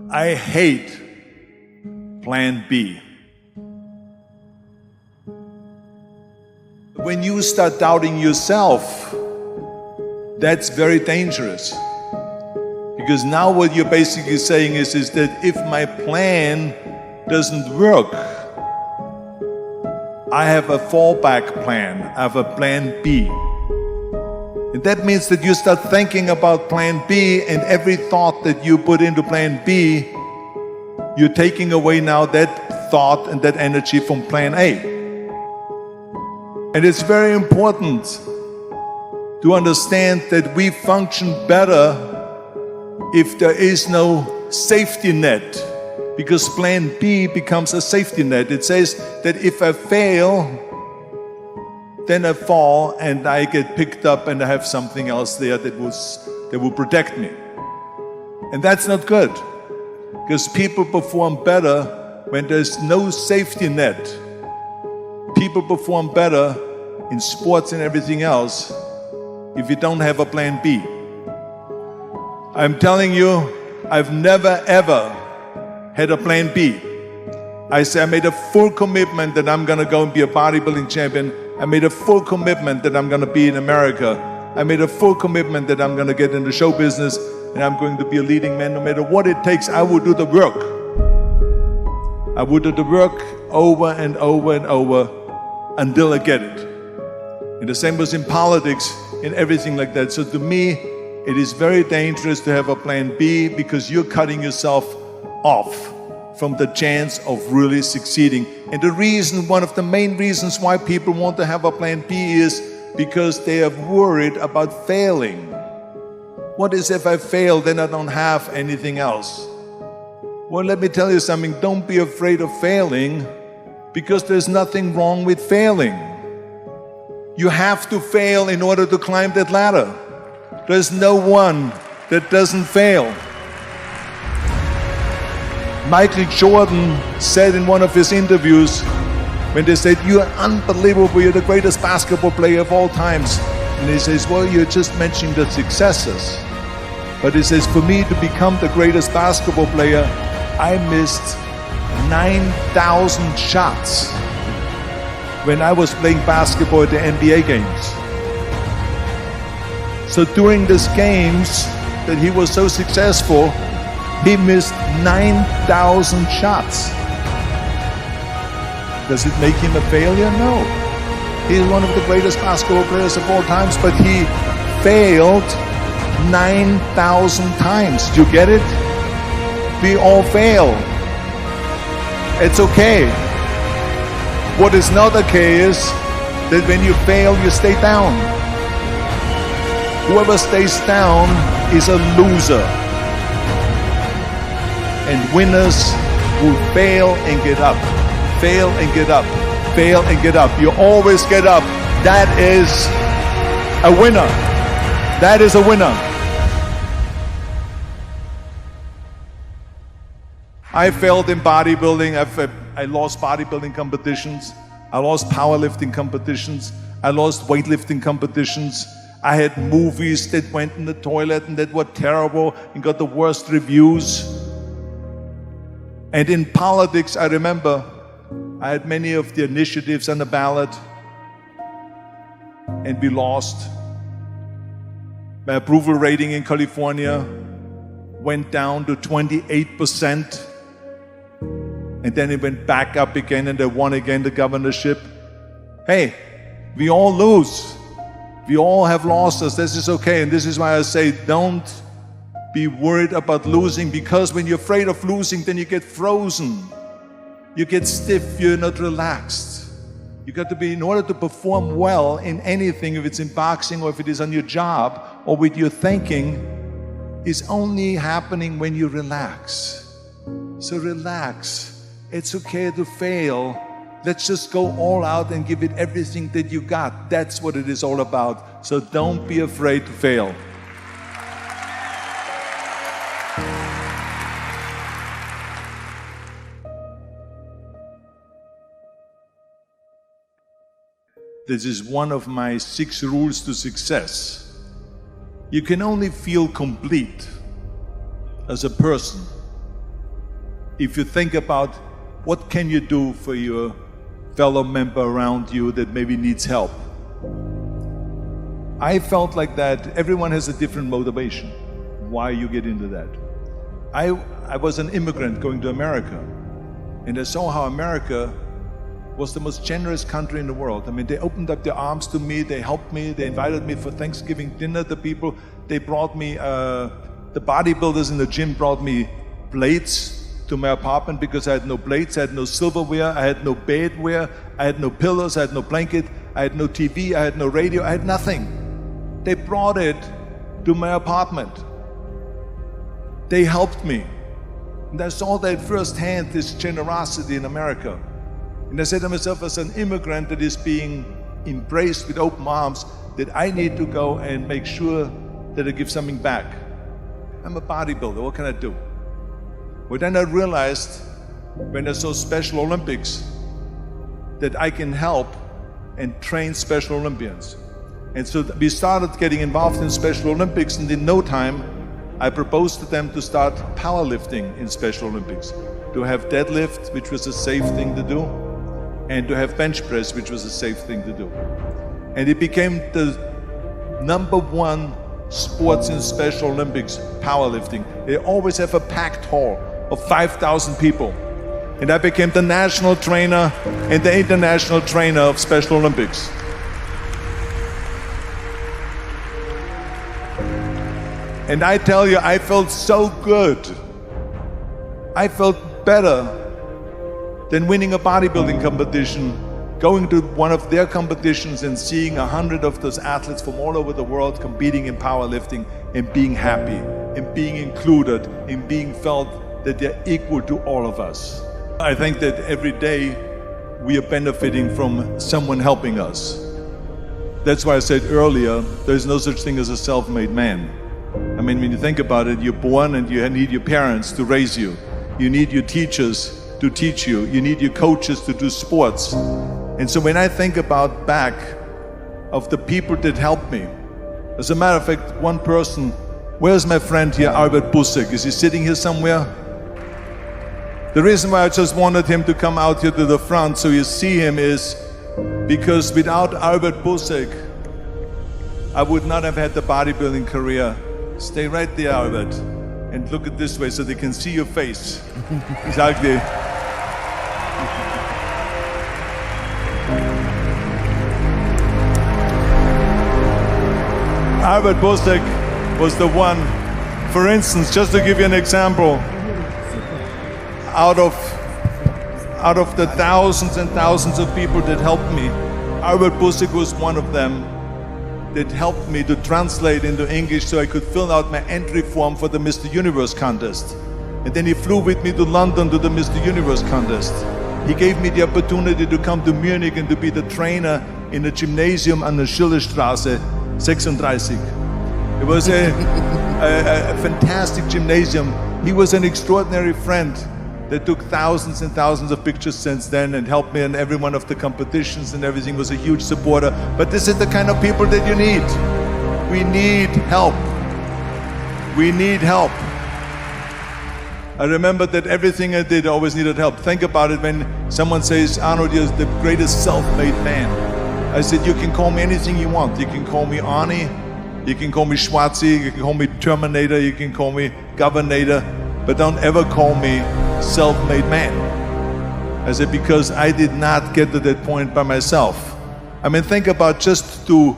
I hate plan B. When you start doubting yourself, that's very dangerous. Because now what you're basically saying is that if my plan doesn't work, I have a fallback plan, I have a plan B. And that means that you start thinking about plan B, and every thought that you put into plan B, you're taking away now that thought and that energy from plan A. And it's very important to understand that we function better if there is no safety net, because plan B becomes a safety net. It says that if I fail, then I fall and I get picked up and I have something else there that will protect me. And that's not good, because people perform better when there's no safety net. People perform better in sports and everything else if you don't have a plan B. I'm telling you, I've never ever had a plan B. I made a full commitment that I'm gonna go and be a bodybuilding champion. I made a full commitment that I'm gonna be in America. I made a full commitment that I'm gonna get into show business and I'm going to be a leading man. No matter what it takes, I will do the work. I will do the work over and over and over until I get it. And the same was in politics and everything like that. So to me, it is very dangerous to have a plan B, because you're cutting yourself off from the chance of really succeeding. And the reason, one of the main reasons why people want to have a plan B is because they are worried about failing. What is if I fail, then I don't have anything else? Well, let me tell you something, don't be afraid of failing, because there's nothing wrong with failing. You have to fail in order to climb that ladder. There's no one that doesn't fail. Michael Jordan said in one of his interviews, when they said, "You're unbelievable, you're the greatest basketball player of all times." And he says, "Well, you're just mentioning the successes." But he says, "For me to become the greatest basketball player, I missed 9,000 shots when I was playing basketball at the NBA games." So during these games that he was so successful, he missed 9,000 shots. Does it make him a failure? No. He's one of the greatest basketball players of all times, but he failed 9,000 times. Do you get it? We all fail. It's okay. What is not okay is that when you fail, you stay down. Whoever stays down is a loser. And winners will fail and get up, fail and get up, fail and get up. You always get up. That is a winner. That is a winner. I failed in bodybuilding. I lost bodybuilding competitions. I lost powerlifting competitions. I lost weightlifting competitions. I had movies that went in the toilet and that were terrible and got the worst reviews. And in politics, I remember I had many of the initiatives on the ballot, and we lost. My approval rating in California went down to 28%, and then it went back up again, and I won again the governorship. Hey, we all lose. We all have losses. This is okay, and this is why I say don't be worried about losing, because when you're afraid of losing, then you get frozen. You get stiff, you're not relaxed. You got to be, in order to perform well in anything, if it's in boxing or if it is on your job or with your thinking, is only happening when you relax. So relax. It's okay to fail. Let's just go all out and give it everything that you got. That's what it is all about. So don't be afraid to fail. This is one of my 6 rules to success. You can only feel complete as a person if you think about what can you do for your fellow member around you that maybe needs help. I felt like that everyone has a different motivation, why you get into that. I was an immigrant going to America, and I saw how America was the most generous country in the world. I mean, they opened up their arms to me, they helped me, they invited me for Thanksgiving dinner. The people, they brought me, the bodybuilders in the gym brought me plates to my apartment because I had no plates, I had no silverware, I had no bedware, I had no pillows, I had no blanket, I had no TV, I had no radio, I had nothing. They brought it to my apartment. They helped me. And I saw that firsthand, this generosity in America. And I said to myself, as an immigrant that is being embraced with open arms, that I need to go and make sure that I give something back. I'm a bodybuilder, what can I do? Well, then I realized, when I saw Special Olympics, that I can help and train Special Olympians. And so we started getting involved in Special Olympics, and in no time, I proposed to them to start powerlifting in Special Olympics, to have deadlift, which was a safe thing to do, and to have bench press, which was a safe thing to do. And it became the #1 sports in Special Olympics, powerlifting. They always have a packed hall of 5,000 people. And I became the national trainer and the international trainer of Special Olympics. And I tell you, I felt so good. I felt better than winning a bodybuilding competition, going to one of their competitions and seeing 100 of those athletes from all over the world competing in powerlifting and being happy and being included and being felt that they're equal to all of us. I think that every day we are benefiting from someone helping us. That's why I said earlier, there's no such thing as a self-made man. I mean, when you think about it, you're born and you need your parents to raise you. You need your teachers to teach you. You need your coaches to do sports. And so when I think about back of the people that helped me, as a matter of fact, one person, where's my friend here, Albert Busek? Is he sitting here somewhere? The reason why I just wanted him to come out here to the front so you see him is because without Albert Busek, I would not have had the bodybuilding career. Stay right there, Albert, and look at this way so they can see your face. Exactly. Albert Busek was the one, for instance, just to give you an example, out of the thousands and thousands of people that helped me, Albert Busek was one of them that helped me to translate into English so I could fill out my entry form for the Mr. Universe contest. And then he flew with me to London to the Mr. Universe contest. He gave me the opportunity to come to Munich and to be the trainer in the gymnasium on the Schillerstraße 36. It was a fantastic gymnasium. He was an extraordinary friend that took thousands and thousands of pictures since then and helped me in every one of the competitions and everything, was a huge supporter. But this is the kind of people that you need. We need help. We need help. I remember that everything I did always needed help. Think about it when someone says, Arnold, you're the greatest self-made man. I said, you can call me anything you want. You can call me Arnie, you can call me Schwarzi, you can call me Terminator, you can call me Governator, but don't ever call me self-made man. I said, because I did not get to that point by myself. I mean, think about just to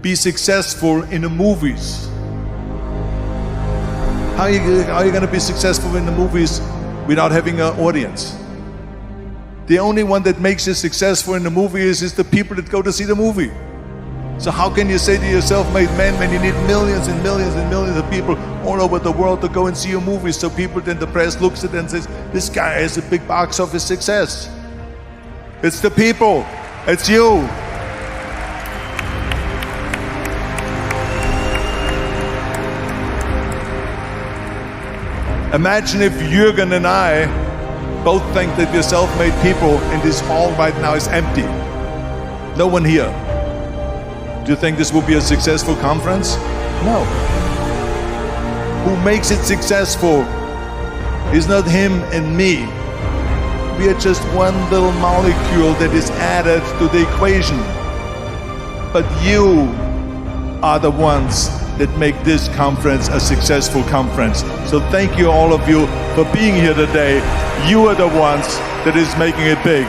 be successful in the movies. How are you going to be successful in the movies without having an audience? The only one that makes you successful in the movie is the people that go to see the movie. So how can you say to your self-made man when you need millions and millions and millions of people all over the world to go and see your movie, so people, then the press looks at it and says, this guy has a big box office success. It's the people, it's you. Imagine if Jürgen and I both think that we're self-made people and this hall right now is empty. No one here. Do you think this will be a successful conference? No. Who makes it successful It's not him and me. We are just one little molecule that is added to the equation. But you are the ones that make this conference a successful conference. So thank you, all of you, for being here today. You are the ones that is making it big.